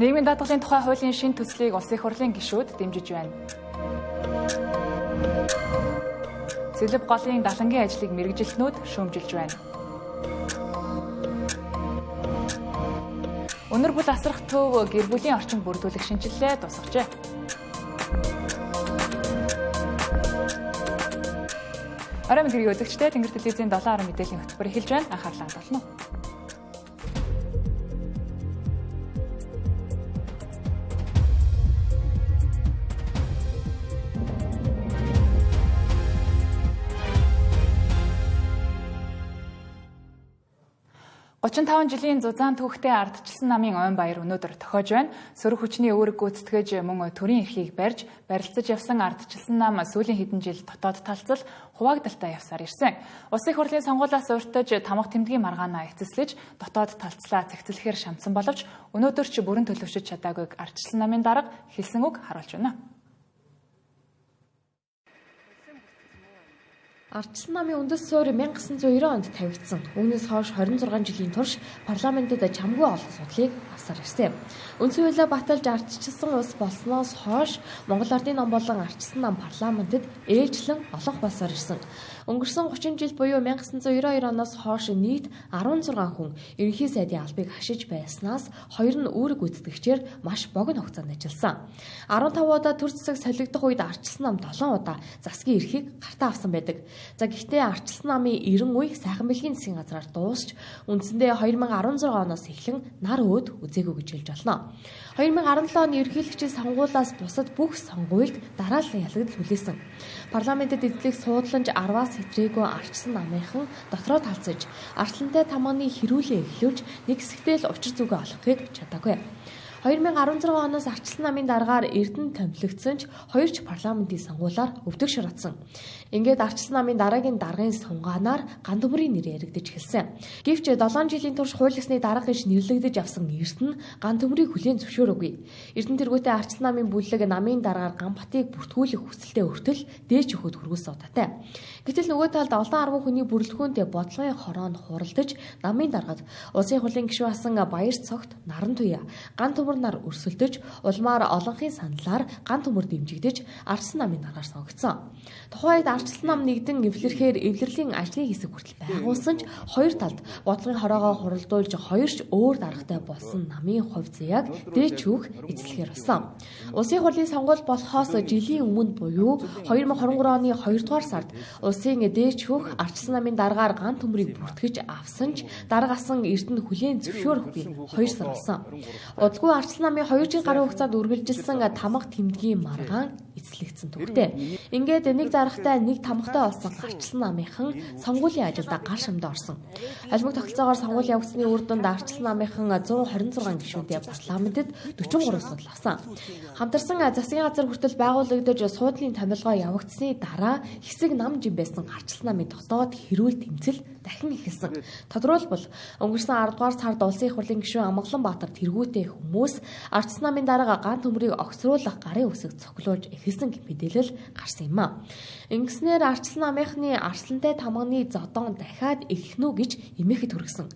Нийгмийн даатгалын тухай хуулийн шинэ төслийг улсын их хурлын гишүүд дэмжиж байна. Цэлэв голын далангийн ажлыг мэргэжилтнүүд шүүмжилж байна. Өнөр бүл асрах төв гэр бүлийн орчинд бүрдүүлэх шинжилгээ дуусгажээ. Орой мэдрэг үзэгчдээ Тэнгэр телевизийн 7 мэдээллийн хөтөлбөр эхэлж байна. Анхаарлаа хандуулна уу. «35 жилийн зузаан түүхтэй ардчилсан намын ойн баяр өнөөдөр тохиож байна. Сөрөг хүчний үүрэг гүйцэтгэж мөн төрийн эрхийг барьж барилцаж явсан ардчилсан нам сүүлийн хэдэн жил дотоод талцал хуваагдaltaа явсаар ирсэн. Улсын их хурлын сонгуулиас урьдчилж тамга тэмдгийн маргаанаа эцэслэж дотоод талцлаа цэгцлэхээр шамдсан боловч өнөөдөр ч бүрэн төлөвшөж чадаагүйг ардчилсан намын дарга хэлсэн үг харуулж байна. Ардчилсан намын үндэс суурь 1990 онд тавигдсан. Үүнээс хойш 26 жилийн турш парламентод чамгүй олон судлыг авсаар ирсэн. Үндсэн хуулиа баталж ардчилсан улс болсноос хойш Монгол Ардын ном болон ардчилсан нам парламентод ээлжлэн олонх болсоор ирсэн. Өнгөрсөн 30 жил буюу 1992 оноос хойш нийт 16 хүн ерөнхий сайдын албыг хашиж байснаас 2 нь үүрэг гүйцэтгэгчээр маш богино хугацаанд ажилласан. 15 удаа төр засаг солигдох үед ардчилсан нам 7 удаа засгийн эрхийг гартаа авсан байдаг. За гэхдээ ардчилсан намын 90 үе сайхан бэлгийн засгийн газраар дуусч үндсэндээ 2016 оноос эхлэн нар өөд үзээгүй гэж хэлж болно. 2017 оны ерөнхийлөгчийн сонгуулиас бусад бүх сонгуульд дараалал ялгадал хүлээсэн. Парламентэд эзлэх суудланж 10-аас хэтрээгүй ардчилсан намынхан дотроо талцаж арслантай тамганы хэрүүлээ эхлүүлж нэг хэсэгтэй л учир зүгээ олохыг чадаагүй. 2016 оноос ардчилсан намын даргаар Эрдэнэ томилогдсон ч 2 ч парламентын сонгуулиар өвдөг шороодсон. Ингээд ардчилсан намын дараагийн даргын сунгаанаар ган төмрийн нэр яригдж эхэлсэн. Гэвч 7 жилийн турш хуулийнхны дарга гэж нэрлэгдэж авсан Эрдэнэ ган төмрийг хүлээн зөвшөөрөөгүй. Эрдэнэ тэргүүтээ ардчилсан намын бүлэг намын даргаар Ганбатыг бүртгүүлэх хүсэлтэд өртөл дээч өгөхөд хүргүүлсэн удаатай. Гэтэл нөгөө талд олон арван хүний бүрэлдэхүүнтэй бодлогын хороонд хуралдаж намын даргад улсын их хурлын гишүүн асан Баяр Цогт наран туяа ган нар өрсөлдөж улмаар олонхын саналаар ган төмөр дэмжигдэж ардчилсан намын даргаар сонгогдсон. Тухайн үед ардчилсан нам нэгдэн эвлэрэхээр эвлэрлэлийн ажлын хэсэг хүртэл байгуулсан ч хоёр талд бодлогын хороогоо хуралдуулж хоёрч өөр даргатай болсон намын хувь заяаг дээч өгөх эзлэхээр болсон. Улсын их хурлын сонгуул болохоос жилийн өмнө буюу 2023 оны 2 дугаар сард улсын дээч өгөх ардчилсан намын даргаар ган төмрийг бүртгэж авсан ч дарга асан Эрдэнэ хүлээн зөвшөөрөхгүй 2 сар болсон. Удалгүй ардчилсан намын 2 жил гаруй хугацаанд үргэлжилсэн тамга тэмдгийн маргаан эцэлэгдсэн төгтэй. Ингээд нэг даргатай нэг тамгатай болсон ардчилсан намынхан сонгуулийн ажилд гар шамдаа орсон. Холимог тогтолцоогоор сонгуул явагдсны үр дүнд ардчилсан намынхан 126 гишүүнтэй парламентэд 43 судал авсан. Хамтарсан засгийн газар хүртэл байгуулагдаж суудлын томилгоо явагдсны дараа хэсэг нам жим байсан ардчилсан намын дотоод хэрүүл тэмцэл дахин эхэлсэн. Тодорхойлбол өнгөрсөн 10 дугаар сард улсын их хурлын гишүүн Амгаланбаатар тэргүүтэй хүмүүс ардчилсан намын дарга ган төмрийг огцруулах гарын үсэг цоглуулж эхэлсэн гэх мэдээлэл гарсан юм а. Ингэснээр ардчилсан намынхны арслантай тамганы зодон дахиад эхнүү гэж эмээхэд хүргэсэн.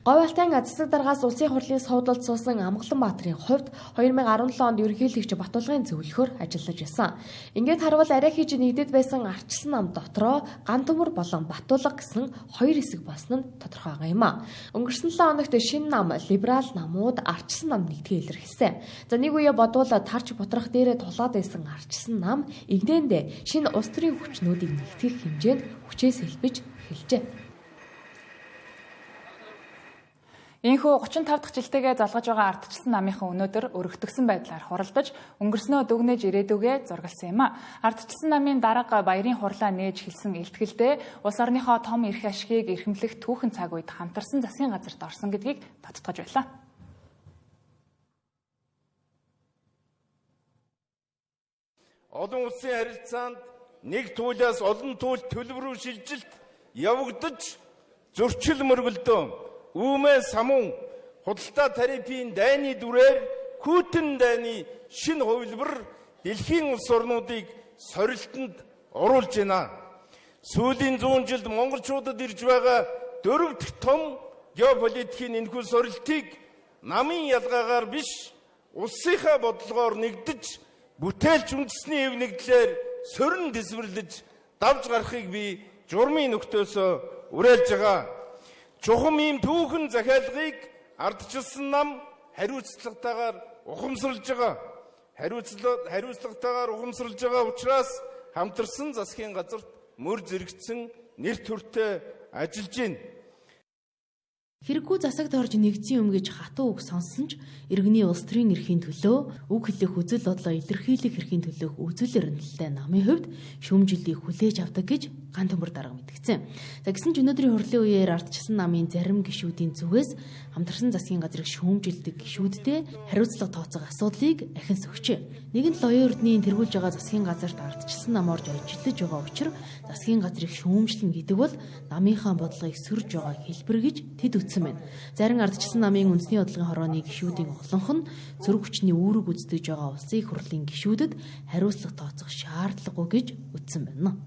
Говьалтай засаг даргаас улсын их хурлын суудалд суусан Амгаланбаатарын хувьд 2017 онд ерөнхийлөгч Батулгын зөвлөхөөр ажиллаж байсан. Ингээд харвал арай хийж нэгдэд байсан ардчилсан нам дотроо ган төмөр болон Батулга гэсэн хоёр хэсэг болсон нь тодорхой байгаа юм а. Өнгөрсөн 7 хоногт шинэ нам либерал намууд ардчилсан нам нэгдгээ илэрхийлсэн. За нэг үе бодвол тарч бутрах дээрээ тулаад байсан ардчилсан нам игнэндээ шинэ улс төрийн хүчнүүдийг нэгтгэх хэмжээнд хүчээ сэлбэж эхэлжээ. Ийхүү 35 дахь жилтэйгээ залгаж байгаа ардчилсан намынхан өнөөдөр өргөтгсөн байдлаар хуралдаж өнгөрснөө дүгнэж ирээдүгэ зургалсан юм а. Ардчилсан намын дарга баярын хурлаа нээж хэлсэн илтгэлдээ улс орныхоо том эрх ашгийг эрхэмлэх түүхэн цаг үед хамтарсан засгийн газарт орсон гэдгийг тодтогч байлаа. Олон улсын харилцаанд нэг туулиас олон туул төлөв рүү шилжилт явагдаж зөрчил мөргөлдөөн Үүмэ самун худалдаа тарифын дайны дүрээр Путин дайны шинэ хувилбар дэлхийн улс орнуудыг сорилтонд оруулж байна. Сүүлийн 100 жилд монголчуудад ирж байгаа 4 дахь том геополитикийн энэхүү сорилтыг намын ялгаагаар биш улсынхаа бодлогоор нэгдэж бүтээлч үндэсний хэв нэгдлэр сорин дэсвэрлэж давж гарахыг би журмын нөхдөөсөө уриалж байгаа. Чухам ийм түүхэн захиалгыг ардчилсан нам хариуцлагатайгаар ухамсарлаж байгаа. Хариуцлагатайгаар ухамсарлаж байгаа учраас хамтарсан засгийн газарт мөр зэрэгцсэн нэр төртэй ажиллаж байна. Хэрэггүй засагт орж нэгдсэн юм гэж хатуу үг сонссон ч иргэний улс төрийн эрхийн төлөө үг хэлэх үзэл бодлоо илэрхийлэх эрхийн төлөөх үзэл эрдэнэлтэй намын хувьд шүүмжлэлийг хүлээж авдаг гэж ган төмөр дарга мэдгдсэн. За гэсэн ч өнөөдрийн хурлын үеэр ардчилсан намын зарим гишүүдийн зүгээс хамтарсан засгийн газрыг шүүмжилдэг гишүүдтэй хариуцлага тооцох асуудлыг ахин сөгчээ. Нэгэн л оюун эрдэнийн тэргүүлж байгаа засгийн газарт ардчилсан нам орж ажиллаж байгаа учраас засгийн газрыг шүүмжлэнэ гэдэг бол намынхаа бодлогыг сөрж байгаа хэлбэр гэж тэд үзсэн байна. Зарим ардчилсан намын үндэсний бодлогын хорооны гишүүдийн олонх нь зүрх хүчний үүрэг гүйцэтгэж байгаа улсын их хурлын гишүүдэд хариуцлага тооцох шаардлагагүй гэж үзсэн байна.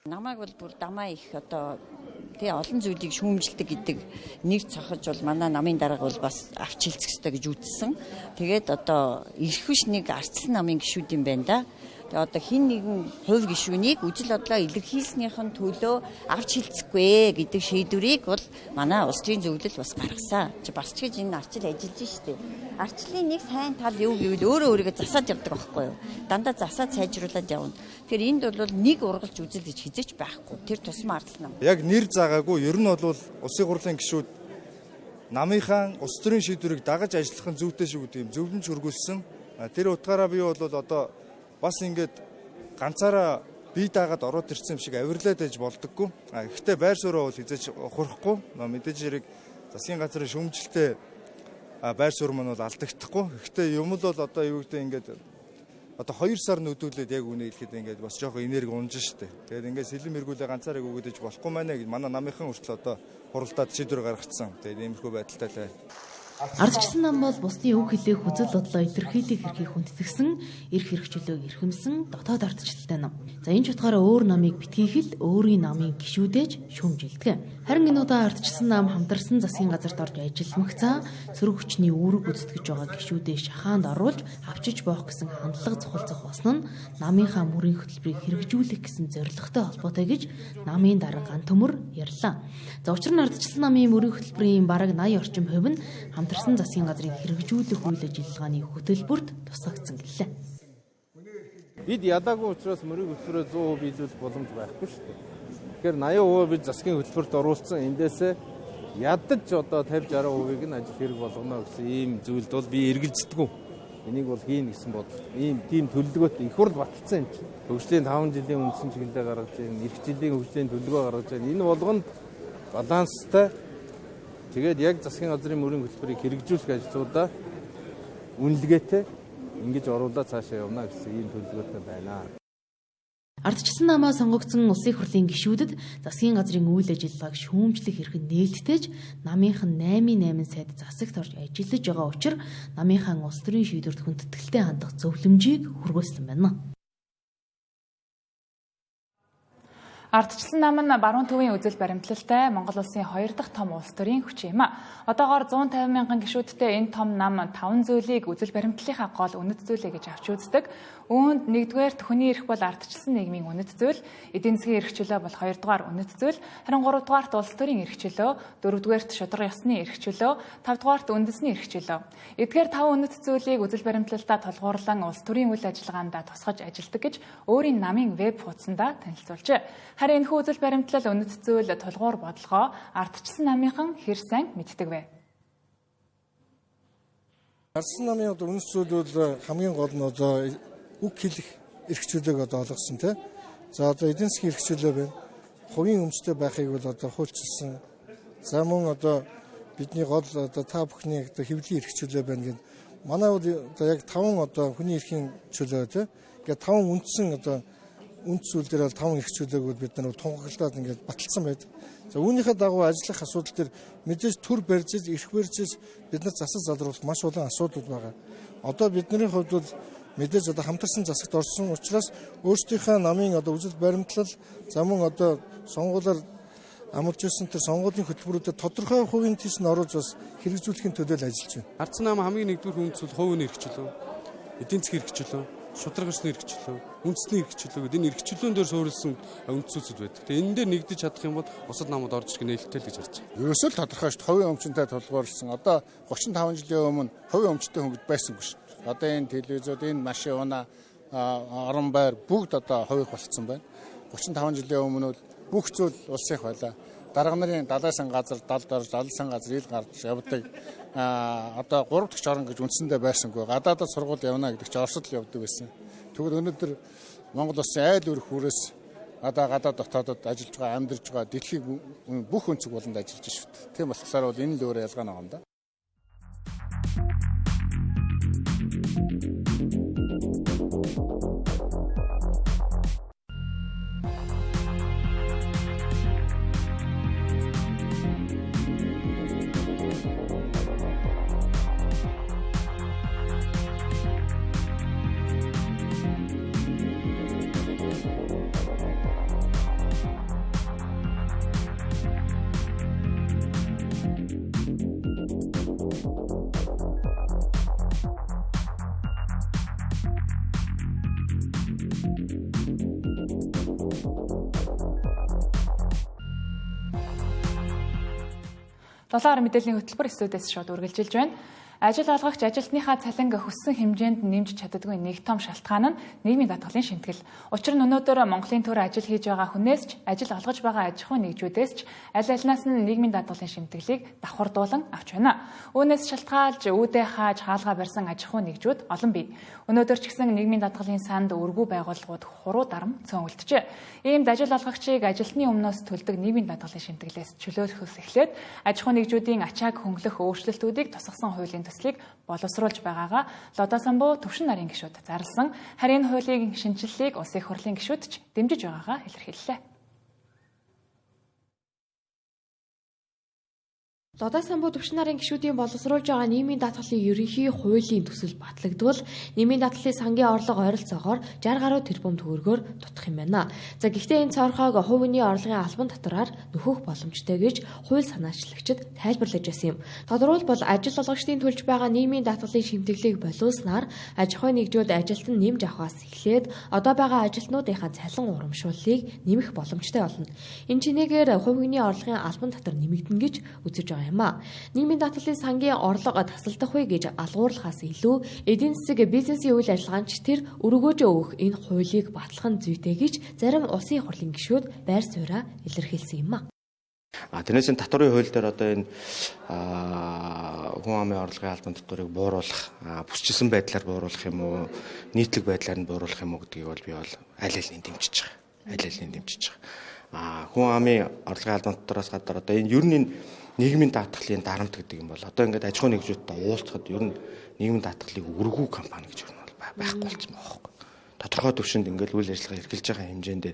Намайг бол бүр дамаа их олон зүйлийг шүүмжилдэг гэдэг нэг цохож бол манай намын дарга бол бас авч хэлцэх ёстой гэж үзсэн. Тэгээд ирэх биш нэг ардчилсан намын гишүүд юм байна да. Тэгээд хин нэгэн хувь гишүүнийг үжил бодлоо илэрхийлснийхэн төлөө авч хэлцэхгүй гэдэг шийдвэрийг бол манай улс төрийн зөвлөл бас гаргасан. Бас ч гэж энэ арчил ажиллаж штеп. Арчлын нэг сайн тал юу гэвэл өөрийгөө засаад явдаг байхгүй юу? Дандаа засаад сайжруулад явна. Тэгэхээр энд бол нэг ургалж үзэл гэж хизээч байхгүй. Тэр тусмаа ардсан нам. Яг нэр заагаагүй ер нь бол улсын хурлын гишүүд намынхаа улс төрийн шийдвэрийг дагаж ажиллах нь зүйтэй шүү гэдэг юм зөвлөмж хөргүүлсэн. Тэр утгаараа би бол одоо бас ингээд ганцаараа бие даагаад ороод ирсэн юм шиг авирлаад байж болдоггүй. Гэхдээ байр суурь бол хизээч ухрахгүй. Мэдээж хэрэг засгийн газрын шүүмжлэлтэй байр суурь маань бол алдагдахгүй. Гэхдээ юм л бол юу гэдэг ингээд 2 сар нүдүүлээд яг үнэ хэлэхэд ингээд бас жоохон энерги унжин штэ. Тэгээд ингээд сэлэм эргүүлээ ганцаараа өгөөдөж болохгүй маа гэж манай намынхан хүртэл хуралдаад шийдвэр гаргацсан. Тэгээд иймэрхүү байдалтай л байна. Ардчилсан нам бол бусдын үг хэлэх үзэл бодлоо илэрхийлэх эрхийг хүндэтгсэн, эрх хэрэгчлөөг эрхэмсэн дотоод ардчилалтай нам. За энэ ч утгаараа өөр намыг битгийхэл өөрийн намын гишүүдэж шүүмжилдэг. Харин энэ удаа ардчилсан нам хамтарсан засгийн газарт орж ажилламагцаа сөрөг хүчний үүрэг гүйцэтгэж байгаа гишүүдээ шахаанд оруулж авчиж боох гэсэн хандлага цохолцох болсон нь намынхаа мөрийн хөтөлбөрийг хэрэгжүүлэх гэсэн зорилготой холбоотой гэж намын дарга ган төмөр ярьлаа. За учир нь ардчилсан намын мөрийн хөтөлбөрийн бараг 80 орчим хувь нь хамтарсан засгийн газрыг хэрэгжүүлэх үйл ажиллагааны хөтөлбөрт тусгагдсан гэлээ. Бид ядаагүй учраас мөрийг хөтөлбөрөөр 100% биелүүлэх боломж байхгүй шүү дээ. Тэгэхээр 80% бид засгийн хөтөлбөрт оруулсан. Эндээсээ ядаж 50-60%-ийг нь ажил хэрэг болгоно гэсэн ийм зүйлд бол би эргэлздэггүй. Энийг бол хийн гэсэн бодол. Ийм тийм төлөвлөгөөт их хурл баталсан юм чинь. Хөгжлийн 5 жилийн үндсэн чиглэлээ гаргаж байна. Ирэх жилийн хөгжлийн төлөвлөгөө гаргаж байна. Энэ болгонд баланстай тэгээд яг засгийн газрын мөрийн хөтөлбөрийг хэрэгжүүлэх ажлуудаа үнэлгээтэй ингэж оруулаад цаашаа явна гэсэн ийм төлөвлөгөөтэй байна. Ардчилсан намаа сонгогдсон улсын их хурлын гишүүдэд засгийн газрын үйл ажиллагааг шүүмжлэх эрх нь нээлттэйж намынхан 8-8 сайд засагт орж ажиллаж байгаа учраас намынхан улс төрийн шийдвэрт хүндэтгэлтэй хандах зөвлөмжийг хүргүүлсэн байна. Ардчилсан нам нь баруун төвийн үзэл баримтлалтай Монгол улсын 2 дахь том улс төрийн хүч юм. Одоогоор 150 мянган гишүүдтэй энэ том нам 5 зүйлийг үзэл баримтлалынхаа гол үнэт зүйлээ гэж авч үздэг. Үүнд 1-р хүний эрх бол ардчилсан нийгмийн үнэт зүйл, эдийн засгийн эрх чөлөө бол 2-р үнэт зүйл, харин 3-р улс төрийн эрх чөлөө, 4-р шударга ёсны эрх чөлөө, 5-р үндэсний эрх чөлөө. Эдгээр 5 үнэт зүйлийг үзэл баримтлалтаа тулгуурлан улс төрийн үйл ажиллагаанд тусгаж ажилладаг гэж өөрийн намын веб хуудсанда танилцуулжээ. Харин энэхүү үзэл баримтлал үнэт зүйл тулгуур бодлогоо ардчилсан намынхан хэр сайн мэддэг вэ? Ардчилсан намын үнэт зүйл бол хамгийн гол нь үг хэлэх эрх чөлөөг олгосон тийм. За эдийн засгийн эрх чөлөө байна. Хувийн өмчтэй байхыг бол хуульчилсан. За мөн бидний гол та бүхний хэвлэлийн эрх чөлөө байна гэдэг. Манай бол яг 5 хүний эрхийн чөлөө тийм. Ингээд 5 үндсэн үнд зүйл дээр бол 5 эрх чөлөөг бид нар тунхаглаад ингээд баталсан байдаг. За үүнийхээ дагуу ажиллах асуудал дээр мэдээж төр барьж, эрх барьж бид нар засал залруулах маш олон асуудал байгаа. Одоо бидний хувьд бол мэдээж хамтарсан засагт орсон учраас өөрсдийнхөө намын үзэл баримтлал за мөн сонгуулиар амарч ирсэн тэр сонгуулийн хөтөлбөрүүдэд тодорхой хувийн тийш нь оруулж бас хэрэгжүүлэхийн төлөө л ажиллаж байна. Ардсан намын хамгийн нэгдүгээр хүндэс бол хувийн эрхчлөө, эдийн засгийн эрхчлөө, шударгачны эрхчлөө, үндэсний эрхчлөө гэдэг энэ эрхчлөөн дээр суурилсан үндсүүцүүд байдаг. Тэгээ энэ дээр нэгдэж чадах юм бол бусад намууд орж ирэх нээлттэй л гэж харж байна. Ерөөсөө л тодорхой шүү дээ. Хувийн өмчөнтэй тулгуурласан. Одоо 35 жилийн өмнө хувийн өмчтэй хөнгөд байсангүй шүү дээ. Одоо энэ телевизүүд, энэ машин, орон байр бүгд одоо хувийн болцсон байна. 35 жилийн өмнө бүх зүйл улсынх байлаа. Дарга нарын далайсан газар, далд орж, алсан газар ил гарч явдаг. Одоо 3 дахь орон гэж үндсэндээ байсангүй. Гадаадд сургууль явна гэдэг чинь Оросд л явдаг байсан. Тэгвэл өнөөдөр Монгол улсын айл өрх хүрээс одоо гадаад дотоодод ажиллаж байгаа, амьдарч байгаа дэлхийн бүх өнцөг болонд ажиллаж шүү дээ. Тийм болохоор бол энэ л өөр ялгаа нэг юм да. Долоор мэдээллийн хөтөлбөр студиэс шууд үргэлжилж байна. Ажил олгогч ажилтныхаа цалин хүссэн хэмжээнд нэмж чаддаггүй нэг том шалтгаан нь нийгмийн даатгалын шимтгэл. Учир нь өнөөдөр Монголын төр ажил хийж байгаа хүнээс ч ажил олгож байгаа аж ахуй нэгжүүдээс ч аль альнаас нь нийгмийн даатгалын шимтгэлийг давхардуулан авч байна. Үүнээс шалтгаалж үүдээ хааж хаалгаа барьсан аж ахуй нэгжүүд олон бий. Өнөөдөр ч гэсэн нийгмийн даатгалын санд өргүү байгууллагууд хуруу дарам цөөн үлджээ. Иймд ажил олгогчийг ажилтны өмнөөс төлдөг нийгмийн даатгалын шимтгэлээс чөлөөлөхөөс эхлээд аж ахуй нэгжүүдийн ачааг хөнгөлөх өөрчлөлтүүдийг тусгасан хуулийн төслийг боловсруулж байгаагаа Лодо Самбуу төвшин нарын гишүүд зарласан. Харин хуулийн шинжилгээг улсын их хурлын гишүүд ч дэмжиж байгаагаа илэрхийллээ. Лодо Самбуу төвшин нарын гишүүдийн боловсруулж байгаа нийгмийн даатгалын ерөнхий хуулийн төсөл батлагдвал нийгмийн даатгалын сангийн орлого ойролцоогоор 60 гаруй тэрбум төгрөгөөр дутах юм байна. За гэхдээ энэ цорхойг хувийн орлогын албан татвараар нөхөх боломжтой гэж хууль санаачлагчид тайлбарлаж байсан юм. Тодорхойлбол ажил олгогчдын төлж байгаа нийгмийн даатгалын шимтгэлийг болиулснаар аж ахуй нэгжүүд ажилтан нэмж авахаас эхлээд одоо байгаа ажилтнуудынхаа цалин урамшууллыг нэмэх боломжтой болно. Энэ чинээгээр хувийн орлогын албан татвар нэмэгдэнэ гэж үзэж байгаа юм а. Нийгмийн даатгалын сангийн орлого тасалдах вэ гэж алгуурлахаас илүү эдийн засаг бизнесийн үйл ажиллагаанч тэр өргөөж өгөх энэ хуулийг батлах нь зүйтэй гэж зарим улсын хурлын гишүүд байр сууриа илэрхийлсэн юм а. Тэрнээс энэ татварын хууль дээр одоо энэ хүн амын орлогын албан татварыг бууруулах, бүсчилсэн байдлаар бууруулах юм уу, нийтлэг байдлаар нь бууруулах юм уу гэдгийг бол би бол аль аль нь дэмжиж байгаа. Хүн амын орлогын албан татвараас гадар одоо энэ ер нь нийгмийн даатгалын дарамт гэдэг юм бол одоо ингээд аж ахуй нэгжүүдтэй уулзахад ер нь нийгмийн даатгалыг өргүү компани гэж юу бол байхгүй болсон байгаа байхгүй. Тодорхой төвшөнд ингээд үйл ажиллагаа эрхэлж байгаа хэмжээнд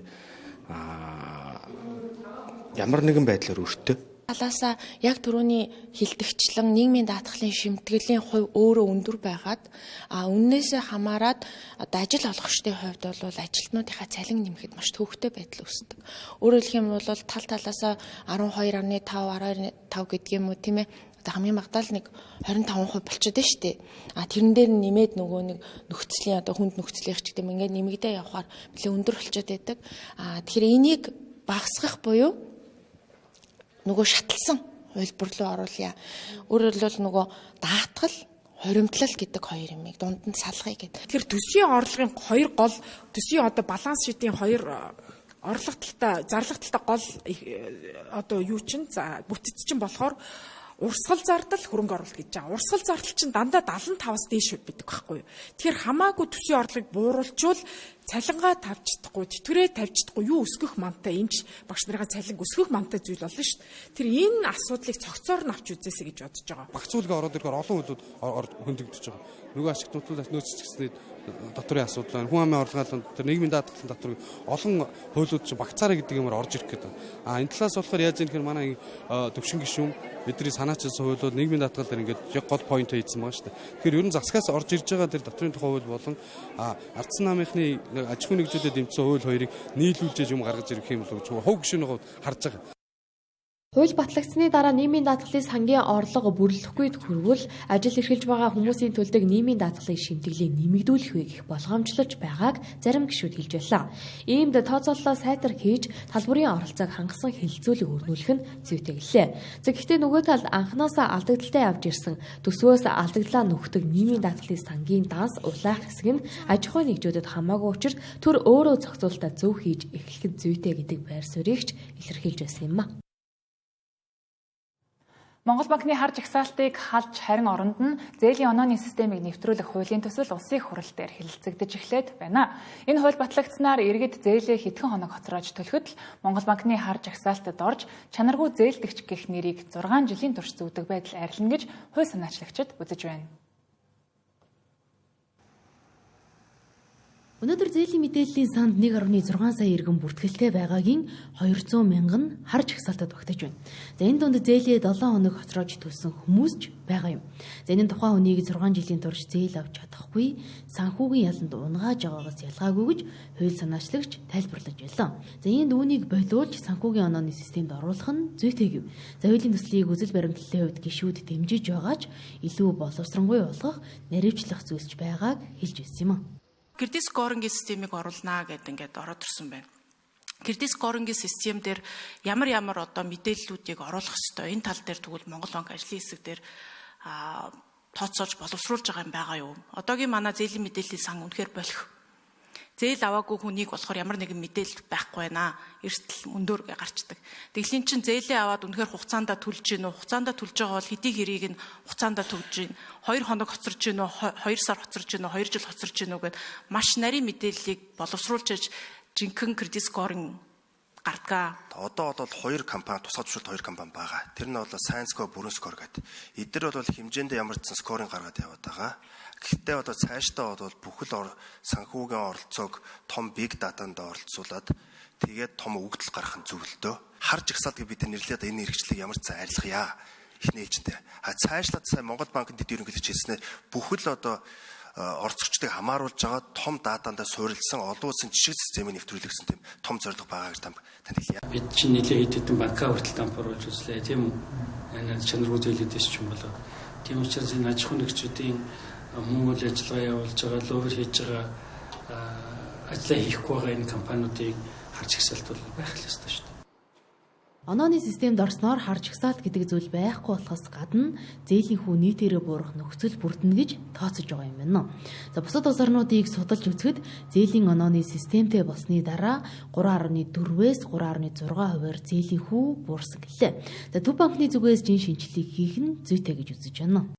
ямар нэгэн байдлаар өртөө. Талаасаа яг түрүүний хилдэгчлэн нийгмийн даатгалын шимтгэлийн хувь өөрөө өндөр байгаад үннээсээ хамаарат одоо ажил олгогчдын хувьд бол ажилтнуудынхаа цалин нэмэхэд маш төвөгтэй байдал үүсдэг. Өөрөөр хэлэх юм бол тал талаасаа 12.5 гэдэг юм уу тийм ээ. Одоо хамгийн багтаал нэг 25% болчиход байна шүү дээ. Тэрэн дээр нэмээд нөгөө нэг нөхцөлийн одоо хүнд нөхцөлийн ч гэдэг юм ингээд нэмэгдээ явахаар нэлээд өндөр болчиход байдаг. Тэгэхээр энийг багасгах буюу нөгөө шатлсан хувилбар руу оруулъя. Өөрөөр хэлбэл нөгөө даатгал, хуримтлал гэдэг хоёр юмыг дунд нь салгая гэдэг. Тэр төсвийн орлогын хоёр гол төсвийн одоо баланс шийдийн хоёр орлого талтай, зарлах талтай гол одоо юу чинь бүтэц чинь болохоор урсгал зардал хөрөнгө оруулалт гэж байгаа. Урсгал зардал чинь дандаа 75-аас дээш байдаг байхгүй юу. Тэгэхээр хамаагүй төсвийн орлогыг бууруулчвал цалингаа тавьж чадахгүй, тэтгэрээ тавьж чадахгүй юу өсгөх мантай эмч багш нарын цалин өсгөх мантай зүйл болно шүү дээ. Тэр энэ асуудлыг цогцоор нь авч үзээсэй гэж бодож байгаа. Багц үйлгээ ороод ирэхээр олон үйлүүд хөндөгдөж байгаа. Нөгөө ашигтнуудаас нөөцчлэгсний татварын асуудал байна. Хүн амын орлогын тэр нийгмийн даатгалын татварыг олон хуулиуд чинь багцаараа гэдэг юмар орж ирэх гэдэг. Энэ талаас болохоор яаж юм гэхээр манай төвшин гишүүн бидний санаачилсан хуулиуд нийгмийн даатгал дээр ингээд яг гол point хийсэн байгаа шүү дээ. Тэгэхээр ер нь засгаас орж ирж байгаа тэр татварын тухай хууль болон ардсан намынхны аж ахуй нэгжүүдэд дэмжсэн хууль хоёрыг нийлүүлж юм гаргаж ирэх юм л гэж хувь гишүүний хувьд харж байгаа. Хууль батлагдсаны дараа нийгмийн даатгалын сангийн орлого бүрлэхгүйд хүрвэл ажил эрхэлж байгаа хүмүүсийн төлдөг нийгмийн даатгалын шимтгэлийг нэмэгдүүлэх вэ гэх болгоомжлолж байгааг зарим гишүүд хэлж байлаа. Иймд тооцооллоо сайтар хийж талбарын оролцоог хангасан хэлэлцүүлэг өрнүүлэх нь зүйтэй гэлээ. Гэхдээ нөгөө талд анханасаа алдагдaltaй явж ирсэн төсвөөс алдагдлаа нүхдэг нийгмийн даатгалын сангийн данс улаах хэсэг нь аж ахуй нэгжүүдэд хамаагүй учир төр өөрөө зохицуулалтаа зөв хийж эхлэхэд зүйтэй гэдэг байр суурьгч илэрхийлж байсан юм а. Монгол банкны хар жагсаалтыг халж харин оронд нь зээлийн онооны системийг нэвтрүүлэх хуулийн төсөл улсын хурал дээр хэлэлцэгдэж эхлээд байна. Энэ хууль батлагдсанаар иргэд зээлээ хэдхэн хоног хоцроож төлөхөд л Монгол банкны хар жагсаалтад орж чанаргүй зээлдэгч гэх нэрийг 6 жилийн турш зүүдэг байдал арилна гэж хууль санаачлагчид үзэж байна. Өнөөдөр зээлийн мэдээллийн санд 1.6 сая иргэн бүртгэлтэй байгаагийн 200 мянган хар жагсаалтад багтаж байна. За энэ дунд зээлээ 7 хоног хоцроож төлсөн хүмүүс ч байгаа юм. За энэ тухайн хүнийг 6 жилийн турш зээл авч чадахгүй санхүүгийн яланд унгааж байгаагаас ялгаагүй гэж хууль санаачлагч тайлбарлаж байлаа. За энд үүнийг болиулж санхүүгийн онооны системд оруулах нь зүйтэй гэв. За хуулийн төслийг үзэл баримтлалын хувьд гишүүд дэмжиж байгаач илүү боловсронгүй болгох, наривчлах зүйлч байгааг хэлж байсан юм а. Кредит скорингийн системийг оруулнаа гэдэг ингээд ороод ирсэн байна. Кредит скорингийн систем дээр ямар одоо мэдээллүүдийг оруулах ёстой. Энэ тал дээр тэгвэл Монгол банк ажлын хэсэг дээр тооцоолж боловсруулж байгаа юм байгаа юу? Одоогийн манай зээлийн мэдээллийн сан үнэхээр болох. Зээл аваагүй хүнийг болохоор ямар нэгэн мэдээлэл байхгүй байна. Эрсдэл өндөр гарчдаг. Тэглэн чин зээлээ аваад үнэхээр хугацаанд төлж гин үү? Хугацаанд төлж байгаа бол хэдий хэрийг нь хугацаанд төлж гин. 2 хоног хоцорж гин үү? 2 сар хоцорж гин үү? 2 жил хоцорж гин үү гэд маш нарийн мэдээллийг боловсруулж жинхэнэ кредит скоринг гардгаа. Одоо бол 2 компани тусгай 2 компани байгаа. Тэр нь бол Scienceco, Burunskor гэдэг. Эдгээр бол хэмжээндээ ямар ч скоринг гаргаад яваад байгаа. Гэхдээ одоо цаашдаа бол бүхэл санхүүгийн оролцоог том big data-нд оролцуулаад тэгээд том өгдөл гаргах нь зөвлөдөө. Хар жагсаалтыг бид нэрлээд энэ хэрэгжлийг ямар ч цаа арилгая. Эхний ээлжиндээ. Цаашлаад сайн Монгол банкнд ерөнхийдөө хэлснээр бүхэл орцогчдыг хамааруулж байгаа том датанд суурилсан олон улсын жишээ системийг нэвтрүүлсэн тийм том зорилго байгаа гэж танд хэлье. Бид чинь нэлээд хэдэн банкаа хүртэл дампууруулж үзлээ тийм үү? Энэ чанаргүй зээлүүдээс ч юм болоо. Тийм учраас энэ аж ахуй нэгжүүдийн мөн үйл ажиллагаа явуулж байгаа, ловер хийж байгаа ажлаа хийхгүй байгаа энэ компаниудыг харж ихсэлт бол байх л ёстой шүү дээ. Онооны системд орсноор харж ихсэлт гэдэг зүйл байхгүй болохоос гадна зээлийн хүү нийтээрээ буурах нөхцөл бүрдэнэ гэж тооцож байгаа юм байна. За бусад улс орнуудыг судалж үзэхэд зээлийн онооны системтэй болсны дараа 3.4-ээс 3.6%-аар зээлийн хүү буурсан гэлээ. За Төв банкны зүгээс жин шинжилгээг хийх нь зүйтэй гэж үзэж байна.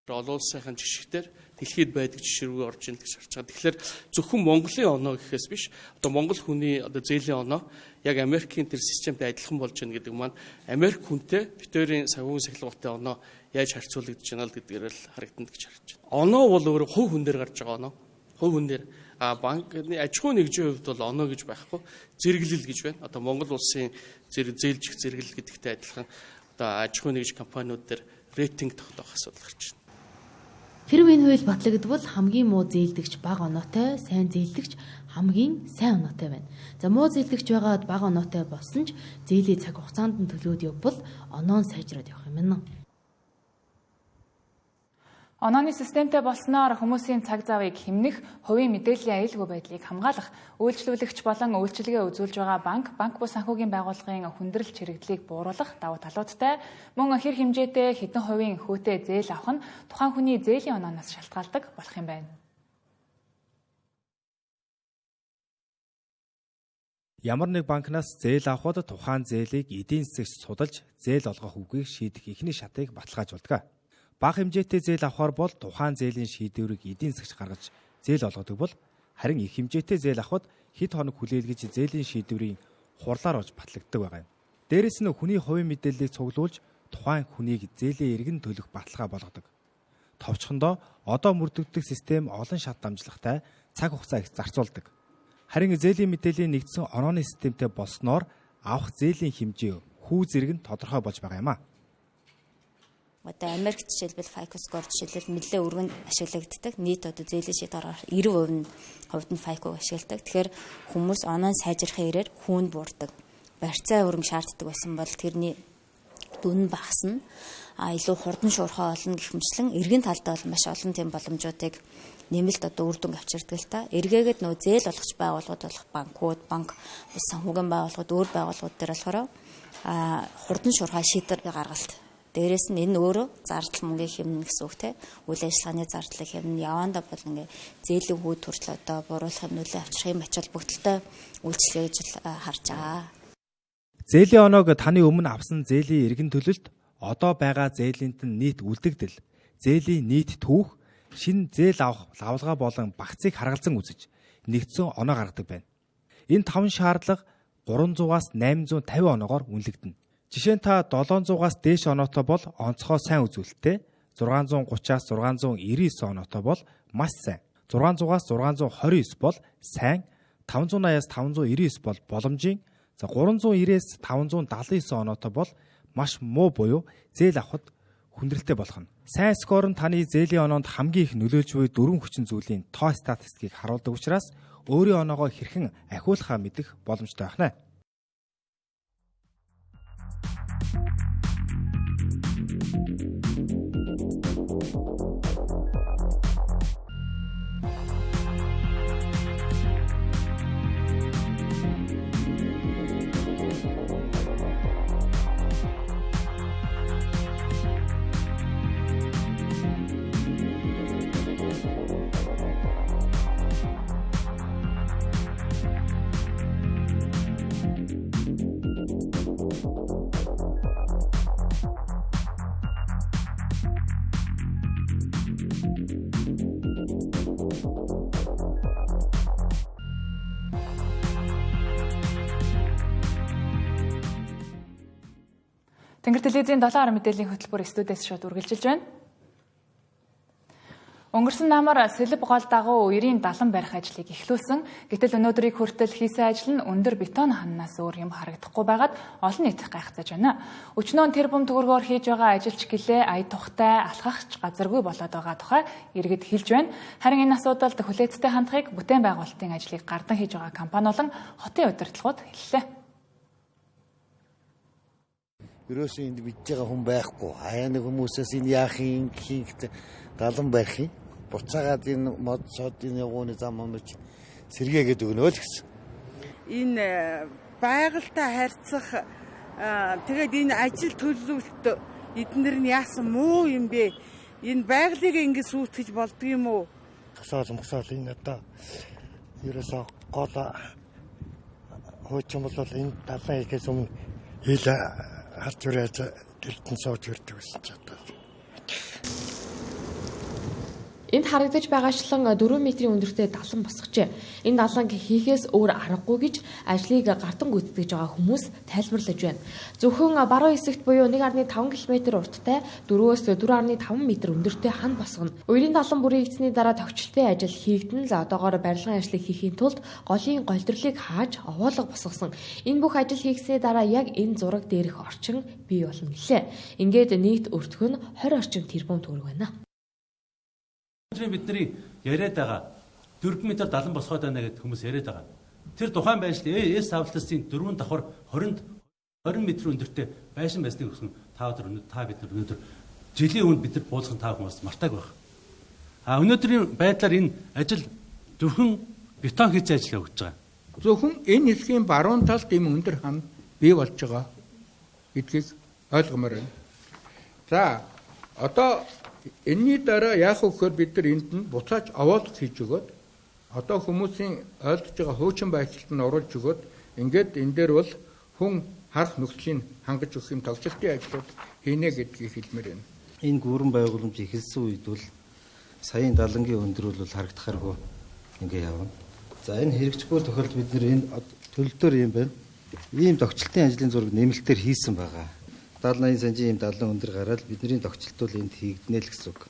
Олон улсынхаа жишгтэр дэлхийд байдаг жишээ рүү орж ийн гэж харж байгаа. Тэгэхээр зөвхөн Монголын оноо гэхээс биш одоо Монгол хүний одоо зээлийн оноо яг Америкийн тэр системтэй адилхан болж байна гэдэг маань Америк хүнтэй битүүрийн санхүүгийн сахилгаатай оноо яаж харьцуулагдаж байна л гэдгээр л харагдана гэж харж байна. Оноо бол өөрөө хувь хүн дээр гарч байгаа оноо. Хувь хүн дээр банкны аж ахуй нэгжийн хувьд бол оноо гэж байхгүй зэрэглэл гэж байна. Одоо Монгол улсын зээлжих зэрэглэл гэдэгтэй адилхан одоо аж ахуй нэгж компаниуд дээр рейтинг тогтоох асуудал гарч байна. Хэрвээ энэ хууль батлагдвал хамгийн муу зээлдэгч бага оноотой, сайн зээлдэгч хамгийн сайн оноотой байна. За муу зээлдэгч байгаад бага оноотой болсон ч зээлийн цаг хугацаанд нь төлөөд явбал оноо нь сайжраад явах юм байна. Онооны системтэй болсноор хүмүүсийн цаг завыг хэмнэх, хувийн мэдээллийн аюулгүй байдлыг хамгаалах, үйлчлүүлэгч болон үйлчилгээ үзүүлж байгаа банк бус санхүүгийн байгууллагын хүндрэл чирэгдлийг бууруулах давуу талуудтай мөн хэр хэмжээтэй хэдэн хувийн хүүтэй зээл авах нь тухайн хүний зээлийн онооноос шалтгаалдаг болох юм байна. Ямар нэг банкнаас зээл авахд тухайн зээлийг эдийн засагч судалж зээл олгох үгийг шийдэх эхний шатыг баталгаажуулдаг. Бага хэмжээтэй зээл авахар бол тухайн зээлийн шийдвэрийг эдийн засагч гаргаж зээл олгодог бол харин их хэмжээтэй зээл авахд хэд хоног хүлээлгэж зээлийн шийдвэрийн хурлаар орж батлагддаг байгаа юм. Дээрэс нь хүний хувийн мэдээллийг цуглуулж тухайн хүнийг зээлийн эргэн төлөх баталгаа болгодог. Товчхондоо одоо мөрдөгдөх систем олон шат дамжлагтай цаг хугацаа их зарцуулдаг. Харин зээлийн мэдээллийн нэгдсэн онооны системтэй болсноор авах зээлийн хэмжээ хүү зэрэг нь тодорхой болж байгаа юм а. Одоо Америкт жишээлбэл FICO score жишээлбэл нэлээд өргөнд ашиглагддаг. Нийт одоо зээлийн шийдвэр 90% нь FICO ашигладаг. Тэгэхээр хүмүүс оноо сайжрахын ирээр хүүнд буурдаг барьцаа хөрөнгө шаарддаг байсан бол тэрний дүн багасна. Илүү хурдан шуурхай олно гэх мэтлэн эргэн талд бол маш олон тийм боломжуудыг нэмэлт одоо үр дүн авчирдаг л та. Эргээгээд нөө зээл олгож байгууллагууд болох банкуд, банк бус санхүүгийн байгууллагууд, өөр байгууллагууд дээр болохоор хурдан шуурхай шийдвэр гаргалт. Дээрээс нь энэ өөрөө зардал мөнгөийг хэмнэ гэсэн үг те. Үйл ажиллагааны зардлыг хэмнэ. Явандаа бол ингээ зээлийн хүүд хүртэл одоо буруулах юм нөлөө авчрах юм ачаал бүгдэлтэй үйлчлэгээ гэж харж байгаа. Зээлийн оноог таны өмнө авсан зээлийн эргэн төлөлт одоо байгаа зээлийнт нь нийт үлдэгдэл, зээлийн нийт түүх, шинэ зээл авах лавлгаа болон багцыг харгалзан үзэж нэгдсэн оноо гаргадаг байна. Энэ 5 шаардлага 300-аас 850 оноогоор үнэлэгдэнэ. Жишээ нь та 700-аас дээш оноотой бол онцгой сайн үзүүлэлттэй, 630-аас 699 оноотой бол маш сайн, 600-аас 629 бол сайн, 580-аас 599 бол боломжийн, 390-ээс 579 оноотой бол маш муу буюу зээл авахд хүндрэлтэй болох нь. Сайн скор нь таны зээлийн оноонд хамгийн их нөлөөлж буй 4 хүчин зүйлийн тоо статистикийг харуулдаг учраас өөрийн оноогоо хэрхэн ахиулахаа мэдэх боломжтой байна. Тэнгэр телевизийн 7 мэдээллийн хөтөлбөр студиэс шууд үргэлжилж байна. Өнгөрсөн намар сэлб гол дагуу үерийн далан барих ажлыг эхлүүлсэн. Гэтэл өнөөдрийг хүртэл хийсэн ажил нь өндөр бетон ханнаас өөр юм харагдахгүй байгаад олон нийт гайхацж байна. Өчнөө тэрбум төгрөгөөр хийж байгаа ажилч гэлээ ая тухтай алхахч газаргүй болоод байгаа тухай иргэд хэлж байна. Харин энэ асуудалд хүлээцтэй хандахыг бүтээн байгуулалтын ажлыг гардан хийж байгаа компани болон хотын удирдлагууд хэллээ. Ерөөсөө энд бидж байгаа хүн байхгүй. Хаяа нэг хүмүүсээс энэ яах юм гэхэд далан барих юм. Буцаагаад энэ мод содын явууны зам амж сэргээгээд өгнө л гэсэн. Энэ байгальтай харьцах тэгээд энэ ажил төлөвлөлт эднэр нь яасан муу юм бэ? Энэ байгалыг ингэ сүйтгэж болдго юм уу? Тасаал энэ одоо ерөөсөө гол хуучин бол энэ далан хийхээс өмнө хэл харж ураад дэлтэн сууж ирдэг байсан ч одоо. Энд харагдаж байгаачлан 4 метрийн өндөртэй далан босгожээ. Энэ даланг хийхээс өөр аргагүй гэж ажлыг гартан гүйцэтгэж байгаа хүмүүс тайлбарлаж байна. Зөвхөн баруун хэсэгт буюу 1.5 км урттай 4-өөс 4.5 м өндөртэй хан босгоно. Уярын далан бүрийгдсэний дараа товчлтын ажил хийгдэн л одоогоор барилгын ажлыг хийхийн тулд голын голдрлыг хааж овоолго босгосон. Энэ бүх ажил хийгсэний дараа яг энэ зураг дээрх орчин бий болно гэлээ. Ингээд нийт өртгөх нь 20 орчим тэрбум төгрөг байна. Бидний яриад байгаа 4 м далан босгоод байна гэдэг хүмүүс яриад байгаа. Тэр тухайн байшин С авалтсын 4 давхар 20 м өндөртэй байшин байсныг өгсөн та бид нар өнөөдөр жилийн өмнө бид нар буулгах та хүмүүс мартааг байх. Өнөөдрийн байдлаар энэ ажил зөвхөн бетон хийц ажил өгч байгаа. Зөвхөн энэ хэсгийн баруун талд ийм өндөр хан бий болж байгаа гэдгийг ойлгомоор байна. За одоо энэний дараа яах вэ гэхээр бид нар энд нь буцааж овоолго хийж өгөөд одоо хүмүүсийн ойлгож байгаа хуучин байдлалд нь оруулж өгөөд ингээд энэ дээр бол хүн харах нөхцөлийг хангаж өгөх юм тогтчлтын ажлууд хийнэ гэдгийг хэлмээр байна. Энэ гүрэн байгууламж эхэлсэн үед бол саяын далангийн өндөр бол харагдахааргүй ингээ явна. За энэ хэрэгжбөр тохиолдолд бид нэр энэ төлөлтөөр юм байна. Ийм тогтчлтын ажлын зураг нэмэлтээр хийсэн байгаа. 70-80 см ийм далан өндөр гараад бидний тогтчлт бол энд хийгднэ л гэсэн үг.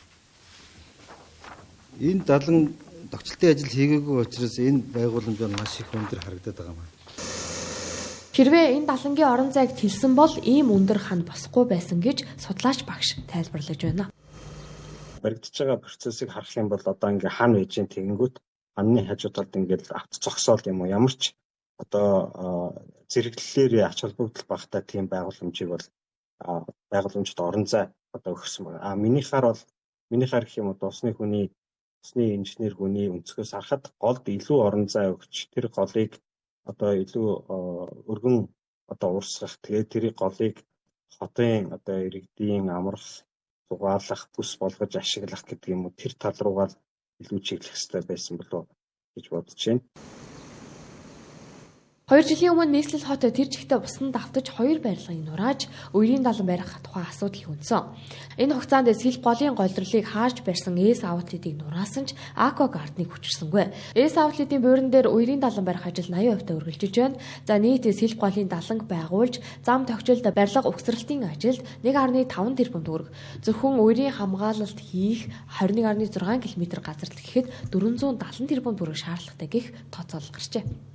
Энэ далан тогтчлтын ажил хийгээгүй учраас энэ байгууламж маш их өндөр харагдаад байгаа юм. Хэрвээ энэ далангийн орон зайг тэлсэн бол ийм өндөр хан босхгүй байсан гэж судлаач багш тайлбарлаж байна. Баригдаж байгаа процессыг харах юм бол одоо ингээ хан ээжийн тэгэнгүүт ханны хажуу талд ингээл авт зогсоол юм уу ямар ч одоо зэрэглэлээр ач холбогдол багтаа тийм байгууламжийг бол байгууламжид орон зай одоо өгсөн байна. Минийхаар гэх юм уу усны инженер хүний өнцгөөс харахад голд илүү орон зай өгч тэр голыг одоо илүү өргөн одоо уурсгах, тэгээд тэр голыг хотын одоо иргэдийн амрах, дугаарлах, бүс болгож ашиглах гэдэг юм уу тэр тал руугаа илүү чиглэх хэрэгтэй байсан болов гэж бодож байна. 2 жилийн өмнө нийслэл хот тэр чигтээ усанд давтаж 2 барилгыг нурааж үерийн далан барих тухай асуудал хүнсэн. Энэ хугацаанд сэлб голын голдролыг хааж барьсан эс аутлуудыг нураасан ч Аква Гардныг хүчирсэнгүй. Эс аутлуудын буурин дээр үерийн далан барих ажил 80% үргэлжилж байна. За нийт сэлб голын даланг байгуулж зам тогтжилд барилга угсралтын ажилд 1.5 тэрбум төгрөг. Зөвхөн үерийн хамгаалалт хийх 21.6 км газарт гэхэд 470 тэрбум төгрөг шаардлагатай гэх тооцоолол гарчээ.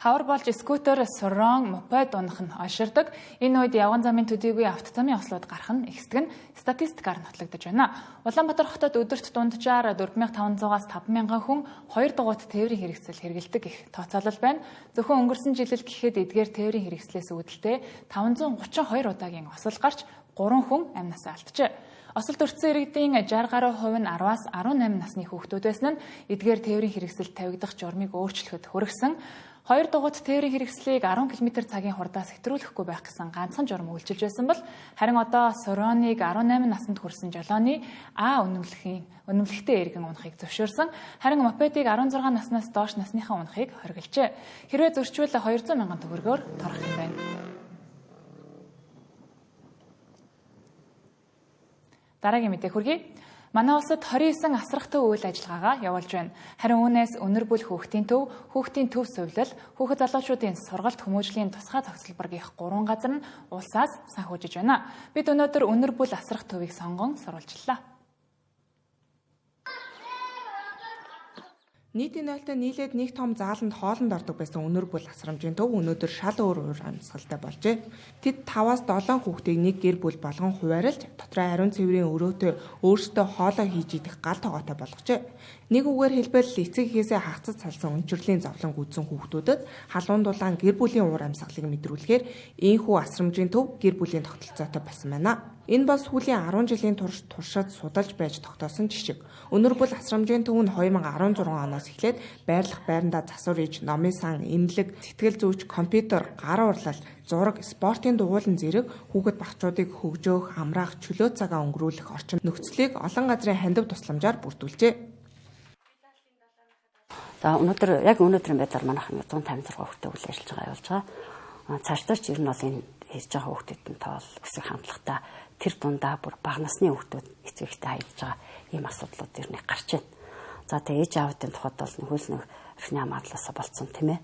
Хавар болж скутер, сорон, мопед унах нь олширдог. Энэ үед явган замын төдийгүй автозамын ослууд гарах нь ихсдэг нь статистикаар нотлогдож байна. Улаанбаатар хотод өдөрт дунджаар 4500-аас 5000 хүн 2 дугуйт тээврийн хэрэгсэл хэрэглэдэг их тооцоолол байна. Зөвхөн өнгөрсөн жилд гэхэд эдгээр тээврийн хэрэгслээс үүдэлтэй 532 удаагийн осол гарч 3 хүн амнасаа алджээ. Осолд өртсөн иргэдийн 60 гаруй хувь нь 10-аас 18 насны хүүхдүүд байсан нь эдгээр тээврийн хэрэгсэл тавигдах журмыг өөрчлөхөд хүргэсэн. 2 дугуйт тээврийн хэрэгслийг 10 км/цагийн хурдаас хэтрүүлэхгүй байх гэсэн ганцхан журам үйлчилж байсан бол харин одоо Сороныг 18 наснд хүрсэн жолооны үнэмлэхтэй эргэн унахыг зөвшөөрсөн. Харин мопедыг 16 наснаас доош насныхаа унахыг хоригложээ. Хэрвээ зөрчвөл 200 мянган төгрөгөөр торох юм байна. Дараагийн мэдээ хүргэе. Манай улсад 29 асрах төв үйл ажиллагаагаа явуулж байна. Харин үүнээс өнөр бүл хүүхдийн төв сувлал, хүүхэд залуучуудын сургалт хүмүүжлийн тусгай цогцлбор гэх 3 газар нь улсаас санхүүжиж байна. Бид өнөөдөр өнөр бүл асрах төвийг сонгон сурвалжлаа. Нийтийн нойлтой нийлээд нэг том зааланд хоолнд ордог байсан өнөр бүл асрамжийн төв өнөөдөр шал өөр амьсгалтай болжээ. Тэд 5-аас 7 хүүхдийг нэг гэр бүл болгон хуваарлж дотроо ариун цэврийн өрөөтэй өөрсдөө хоолоо хийж идэх гал тогоотой болгожээ. Нэг үгээр хэлбэл эцэг эхээсээ хагцад салсан өнчирлийн зовлон гүйцэн хүүхдүүдэд халуун дулаан гэр бүлийн уур амьсгалыг мэдрүүлэхээр ийхүү асрамжийн төв гэр бүлийн тогтолцоотой болсон байна. Энэ бол сүүлийн 10 жилийн турш туршид судалж байж тогтоосон жишг. Өнөр бүл асрамжийн төв нь 2016 оноос эхлээд байрлах байрандаа засвар иж, номын сан, эмнэлэг, сэтгэл зүйч, компьютер, гар урлал, зураг, спортын дугуйлан зэрэг хүүхэд багцуудыг хөгжөөх, амраах, чөлөө цагаа өнгөрүүлэх орчин нөхцөлийг олон газрын хандив тусламжаар бүрдүүлжээ. За өнөөдрийн байдлаар манайхан 156 хүүхдээ үйл ажиллагаа явуулж байгаа. Цаашдаа ч ер нь бол энэ хийж байгаа хүүхдүүдийн тоол өсөх хандлагатай тэр дундаа бүр бага насны хүүхдүүд эцэг эхтэй хаягдж байгаа ийм асуудлууд ер нь гарч байна. За тэгээ ээж аавуудын тухайд бол нөхөл эрхний хамгаалалаас болцсон тийм ээ.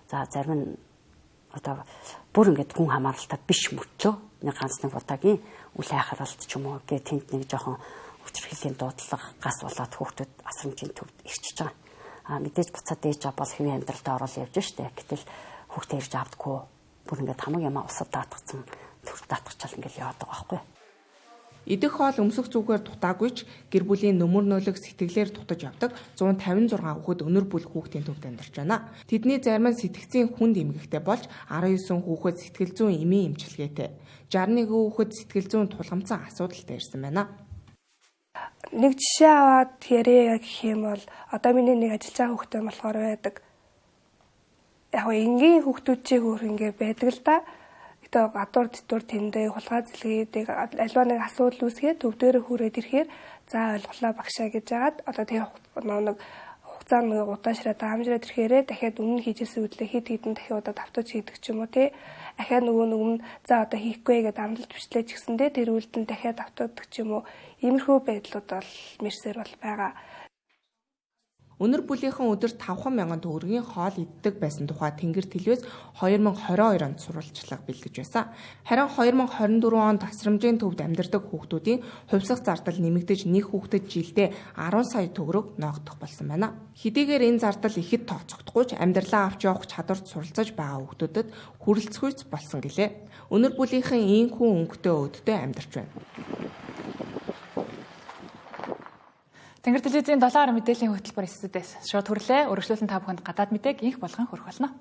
За зарим нь одоо бүр ингээд хүн хамааралтай биш мөртлөө нэг ганц нэг удаагийн үл хайхаралт ч юм уу гэ тэнд нэг жоохон хүчирхийллийн дуудлага гас болоод хүүхдүүд асрамжийн төвд ирчихэж байгаа. Мэдээж буцаад ээж аав бол хэвийн амьдралдаа орол явж штэ. Гэтэл хүүхдээ ирж авдаггүй. Бүр ингээд хамаг ямаа усад даатгацсан төр даатгачаал ингээд яваад байгаа байхгүй. Идэх хоол өмсөх зүгээр дутаагүйч гэр бүлийн нөмөр нөлөг сэтгэлээр дутаж явдаг 156 хүүхэд өнөр бүл хүүхдийн төвд амьдарч байна. Тэдний зарим нь сэтгцийн хүнд эмгэгтэй болж 19 хүүхэд сэтгэл зүйн эмийн эмчилгээтэй. 61 хүүхэд сэтгэл зүйн тулгамдсан асуудалтай ирсэн байна. Нэг жишээ аваад яриа гэх юм бол одоо миний нэг ажиллаж байгаа хүүхдээ болохоор байдаг. Яг энгийн хүүхдүүд чи хөөр ингээ байдаг л да. Гэтэ гадуур дэтур тэндээ хулгай зэлгээдэг альва нэг асуудал үүсгээд төв дээр хүрээд ирэхээр за ойлголоо багшаа гэж яагаад одоо тэр нэг хугацаа нэг удаашраа даамжраад ирэхээрээ дахиад өмнө хийжсэн үйлдэл хэд хэдэн дахиад удаа давтаж хийдэг ч юм уу тий. Ахаа нөгөө за одоо хийхгүй гэдээ амлалт бичлээ ч гэсэндээ тэр үйлдэл дахиад давтаадаг ч юм уу. Иймэрхүү байдлууд бол мэрсээр бол байгаа. Өнөр бүлийнхэн өдөрт 5,000 төгрөгийн хоол иддэг байсан тухай Тэнгэр телевиз 2022 онд сурвалжлага бэлгэж байсан. Харин 2024 онд асрамжийн төвд амьдардаг хүүхдүүдийн хувьсах зардал нэмэгдэж нэг хүүхдэд жилдээ 10 сая төгрөг ноогдох болсон байна. Хэдийгээр энэ зардал ихэд тооцогдохгүй ч амьдралаа авч явах чадварт суралцаж байгаа хүүхдүүдэд хүрэлцгүйц болсон гэлээ. Өнөр бүлийнхэн ийхүү өнгөтэй өдөртөө амьдарч байна. Тэнгэр телевизийн 7 мэдээллийн хөтөлбөр студиэс шууд хүрлээ. Өргөжлүүлэн та бүхэнд гадаад мэдээг инх болгон хүргэх болно.